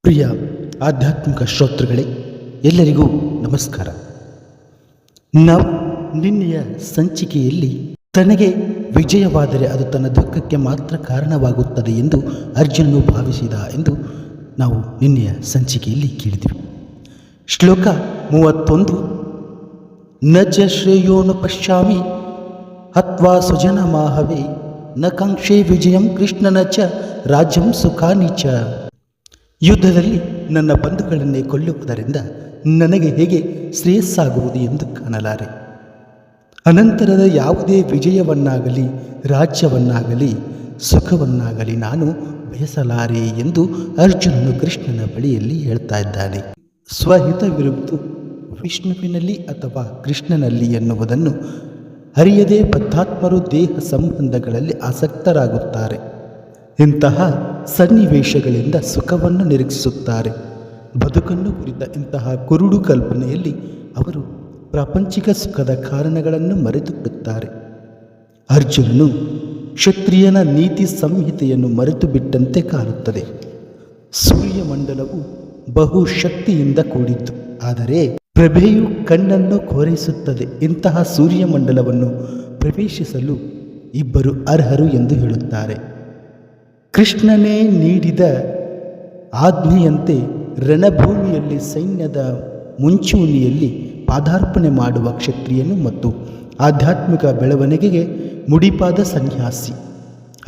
ಪ್ರಿಯ ಆಧ್ಯಾತ್ಮಿಕ ಶ್ರೋತೃಗಳೇ, ಎಲ್ಲರಿಗೂ ನಮಸ್ಕಾರ. ನಾವು ನಿನ್ನೆಯ ಸಂಚಿಕೆಯಲ್ಲಿ ತನಗೆ ವಿಜಯವಾದರೆ ಅದು ತನ್ನ ದುಃಖಕ್ಕೆ ಮಾತ್ರ ಕಾರಣವಾಗುತ್ತದೆ ಎಂದು ಅರ್ಜುನನು ಭಾವಿಸಿದ ಎಂದು ನಾವು ನಿನ್ನೆಯ ಸಂಚಿಕೆಯಲ್ಲಿ ಕೇಳಿದೆವು. ಶ್ಲೋಕ 31. ನ ಚ ಶ್ರೇಯೋನು ಪಶ್ಯಾಮಿ ಹತ್ವಾ ಸ್ವಜನ ಮಾಹವೇ ನ ಕಾಂಕ್ಷೆ ವಿಜಯಂ ಕೃಷ್ಣನ ಚ ರಾಜ್ಯಂ ಸುಖಾನಿ ಚ. ಯುದ್ಧದಲ್ಲಿ ನನ್ನ ಬಂಧುಗಳನ್ನೇ ಕೊಲ್ಲುವುದರಿಂದ ನನಗೆ ಹೇಗೆ ಶ್ರೇಯಸ್ಸಾಗುವುದು ಎಂದು ಕಾಣಲಾರೆ. ಅನಂತರದ ಯಾವುದೇ ವಿಜಯವನ್ನಾಗಲಿ ರಾಜ್ಯವನ್ನಾಗಲಿ ಸುಖವನ್ನಾಗಲಿ ನಾನು ಬಯಸಲಾರೆ ಎಂದು ಅರ್ಜುನನು ಕೃಷ್ಣನ ಬಳಿಯಲ್ಲಿ ಹೇಳ್ತಾ ಇದ್ದಾನೆ. ಸ್ವಹಿತವಿರುವುದು ವಿಷ್ಣುವಿನಲ್ಲಿ ಅಥವಾ ಕೃಷ್ಣನಲ್ಲಿ ಎನ್ನುವುದನ್ನು ಅರಿಯದೇ ಬದ್ಧಾತ್ಮರು ದೇಹ ಸಂಬಂಧಗಳಲ್ಲಿ ಆಸಕ್ತರಾಗುತ್ತಾರೆ. ಇಂತಹ ಸನ್ನಿವೇಶಗಳಿಂದ ಸುಖವನ್ನು ನಿರೀಕ್ಷಿಸುತ್ತಾರೆ. ಬದುಕನ್ನು ಕುರಿತ ಇಂತಹ ಕುರುಡು ಕಲ್ಪನೆಯಲ್ಲಿ ಅವರು ಪ್ರಾಪಂಚಿಕ ಸುಖದ ಕಾರಣಗಳನ್ನು ಮರೆತು ಬಿಡುತ್ತಾರೆ. ಅರ್ಜುನನು ಕ್ಷತ್ರಿಯನ ನೀತಿ ಸಂಹಿತೆಯನ್ನು ಮರೆತು ಬಿಟ್ಟಂತೆ ಕಾಣುತ್ತದೆ. ಸೂರ್ಯಮಂಡಲವು ಬಹುಶಕ್ತಿಯಿಂದ ಕೂಡಿದ್ದು, ಆದರೆ ಪ್ರಭೆಯು ಕಣ್ಣನ್ನು ಕೋರೈಸುತ್ತದೆ. ಇಂತಹ ಸೂರ್ಯಮಂಡಲವನ್ನು ಪ್ರವೇಶಿಸಲು ಇಬ್ಬರು ಅರ್ಹರು ಎಂದು ಹೇಳುತ್ತಾರೆ. ಕೃಷ್ಣನೇ ನೀಡಿದ ಆಜ್ಞೆಯಂತೆ ರಣಭೂಮಿಯಲ್ಲಿ ಸೈನ್ಯದ ಮುಂಚೂಣಿಯಲ್ಲಿ ಪಾದಾರ್ಪಣೆ ಮಾಡುವ ಕ್ಷತ್ರಿಯನು ಮತ್ತು ಆಧ್ಯಾತ್ಮಿಕ ಬೆಳವಣಿಗೆಗೆ ಮುಡಿಪಾದ ಸನ್ಯಾಸಿ.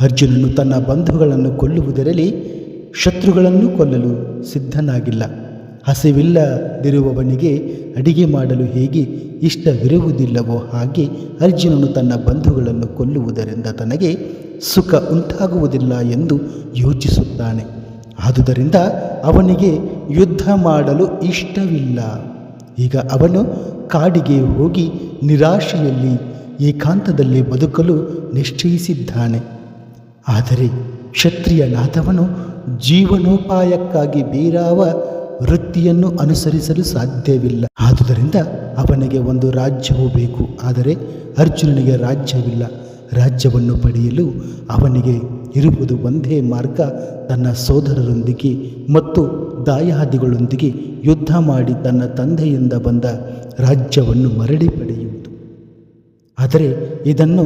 ಅರ್ಜುನನು ತನ್ನ ಬಂಧುಗಳನ್ನು ಕೊಲ್ಲುವುದರಲ್ಲಿ ಶತ್ರುಗಳನ್ನು ಕೊಲ್ಲಲು ಸಿದ್ಧನಾಗಿಲ್ಲ. ಹಸಿವಿಲ್ಲದಿರುವವನಿಗೆ ಅಡಿಗೆ ಮಾಡಲು ಹೇಗೆ ಇಷ್ಟವಿರುವುದಿಲ್ಲವೋ ಹಾಗೆ ಅರ್ಜುನನು ತನ್ನ ಬಂಧುಗಳನ್ನು ಕೊಲ್ಲುವುದರಿಂದ ತನಗೆ ಸುಖ ಉಂಟಾಗುವುದಿಲ್ಲ ಎಂದು ಯೋಚಿಸುತ್ತಾನೆ. ಆದುದರಿಂದ ಅವನಿಗೆ ಯುದ್ಧ ಮಾಡಲು ಇಷ್ಟವಿಲ್ಲ. ಈಗ ಅವನು ಕಾಡಿಗೆ ಹೋಗಿ ನಿರಾಶೆಯಲ್ಲಿ ಏಕಾಂತದಲ್ಲಿ ಬದುಕಲು ನಿಶ್ಚಯಿಸಿದ್ದಾನೆ. ಆದರೆ ಕ್ಷತ್ರಿಯನಾದವನು ಜೀವನೋಪಾಯಕ್ಕಾಗಿ ಬೇರಾವ ವೃತ್ತಿಯನ್ನು ಅನುಸರಿಸಲು ಸಾಧ್ಯವಿಲ್ಲ. ಆದುದರಿಂದ ಅವನಿಗೆ ಒಂದು ರಾಜ್ಯವೂ ಬೇಕು. ಆದರೆ ಅರ್ಜುನನಿಗೆ ರಾಜ್ಯವಿಲ್ಲ. ರಾಜ್ಯವನ್ನು ಪಡೆಯಲು ಅವನಿಗೆ ಇರುವುದು ಒಂದೇ ಮಾರ್ಗ, ತನ್ನ ಸೋದರರೊಂದಿಗೆ ಮತ್ತು ದಾಯಾದಿಗಳೊಂದಿಗೆ ಯುದ್ಧ ಮಾಡಿ ತನ್ನ ತಂದೆಯಿಂದ ಬಂದ ರಾಜ್ಯವನ್ನು ಮರಳಿ ಪಡೆಯುವುದು. ಆದರೆ ಇದನ್ನು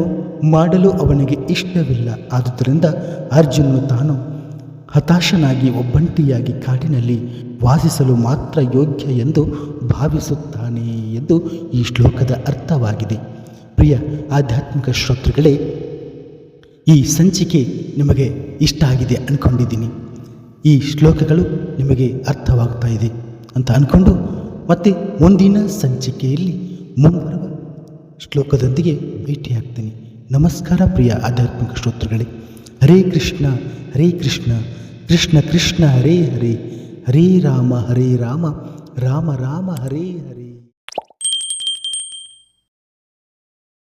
ಮಾಡಲು ಅವನಿಗೆ ಇಷ್ಟವಿಲ್ಲ. ಆದುದರಿಂದ ಅರ್ಜುನನು ತಾನು ಹತಾಶನಾಗಿ ಒಬ್ಬಂಟಿಯಾಗಿ ಕಾಡಿನಲ್ಲಿ ವಾಸಿಸಲು ಮಾತ್ರ ಯೋಗ್ಯ ಎಂದು ಭಾವಿಸುತ್ತಾನೆ ಎಂದು ಈ ಶ್ಲೋಕದ ಅರ್ಥವಾಗಿದೆ. ಪ್ರಿಯ ಆಧ್ಯಾತ್ಮಿಕ ಶ್ರೋತೃಗಳೇ, ಈ ಸಂಚಿಕೆ ನಿಮಗೆ ಇಷ್ಟ ಆಗಿದೆ ಅಂದ್ಕೊಂಡಿದ್ದೀನಿ. ಈ ಶ್ಲೋಕಗಳು ನಿಮಗೆ ಅರ್ಥವಾಗ್ತಾ ಇದೆ ಅಂತ ಅಂದ್ಕೊಂಡು ಮತ್ತೆ ಮುಂದಿನ ಸಂಚಿಕೆಯಲ್ಲಿ ಮುಂಬರುವ ಶ್ಲೋಕದೊಂದಿಗೆ ಭೇಟಿಯಾಗ್ತೀನಿ. ನಮಸ್ಕಾರ ಪ್ರಿಯ ಆಧ್ಯಾತ್ಮಿಕ ಶ್ರೋತೃಗಳೇ. ಹರೇ ಕೃಷ್ಣ ಹರೇ ಕೃಷ್ಣ ಕೃಷ್ಣ ಕೃಷ್ಣ ಹರೇ ಹರೇ, ಹರೇ ರಾಮ ರಾಮ ರಾಮ ಹರೇ ಹರೇ.